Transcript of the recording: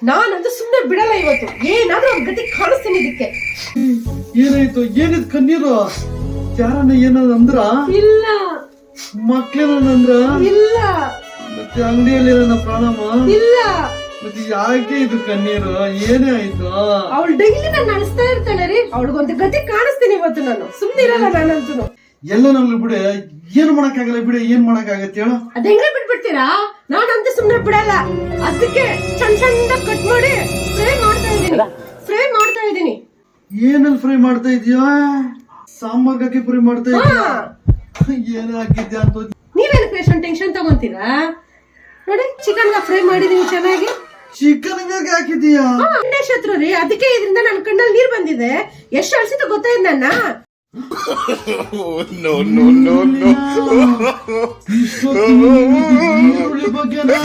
ನಾನಂತೂ ಸುಮ್ಮನೆ ಬಿಡಲ್ಲ ಇವತ್ತು. ಏನಾದ್ರೂ ಅವ್ರ ಗತಿ ಕಾಣಿಸ್ತೀನಿ ಇದಕ್ಕೆ. ಏನಾಯ್ತು? ಏನಿದ್ ಕಣ್ಣೀರು? ಯಾರನ್ನ ಏನಾದ್ರು ಅಂದ್ರ? ಇಲ್ಲ. ಮಕ್ಳೇನಂದ್ರ? ಇಲ್ಲ. ಮತ್ತೆ ಅಂಗಡಿಯಲ್ಲಿ ನನ್ನ ಪ್ರಾಣಮ್ಮ? ಇಲ್ಲ. ಮತ್ತೆ ಯಾಕೆ ಇದು ಕಣ್ಣೀರು? ಏನೇ ಆಯ್ತು? ಅವಳು ಡೈಲಿ ನಾನು ಅನಿಸ್ತಾ ಇರ್ತಾಳೆ ರೀ. ಅವಳಿಗೊಂದು ಗತಿ ಕಾಣಿಸ್ತೀನಿ ಇವತ್ತು. ನಾನು ಸುಮ್ಮನೆ ಇರಲ್ಲ ನಾನಂತೂ. ಎಲ್ಲ ನಮ್ಗೆ ಬಿಡಿ, ಏನ್ ಮಾಡಕ್ಕಾಗಲ್ಲ ಬಿಡಿ. ಏನ್ ಮಾಡಕ್ಕಾಗತ್ತೆ ಹೇಳು? ಅದ ಹೆಂಗೆ ಬಿಟ್ಬಿಡ್ತೀರಾ? ನಾನಂತೂ ಸುಮ್ಮನೆ ಬಿಡಲ್ಲ. ಅದಕ್ಕೆ ಸಣ್ಣ ಸಣ್ಣ ಕಟ್ ಮಾಡಿ ಫ್ರೈ ಮಾಡ್ತಾ ಇದೀನಿ. ಏನಲ್ಲಿ ಫ್ರೈ ಮಾಡ್ತಾ ಇದೀಯಾ? ಸಾಂಬಾರ್ ಹಾಕಿ ಫ್ರೈ ಮಾಡ್ತಾ ಇದೀಯಾ? ಏನ್ ಹಾಕಿದ್ಯಾ ಅಂತ ನೀವೇನಕ್ಕೆ ಎಷ್ಟೊಂದು ಟೆನ್ಷನ್ ತಗೊಂತೀರಾ? ನೋಡಿ, ಚಿಕನ್ ಫ್ರೈ ಮಾಡಿದೀನಿ ಚೆನ್ನಾಗಿ. ಚಿಕನ್ ಹಾಕಿದೀಯಾ? ಅಣ್ಣೆ ಶತ್ರು ರೀ, ಅದಕ್ಕೆ ಇದರಿಂದ ನನ್ನ ಕಣ್ಣಲ್ಲಿ ನೀರ್ ಬಂದಿದೆ. ಎಷ್ಟು ಅಳ್ಸಿತ ಗೊತ್ತಾಯ್ತು ನನ್ನ. ಇಷ್ಟೊತ್ತು ಈರುಳ್ಳಿ ಬಗ್ಗೆನಾ?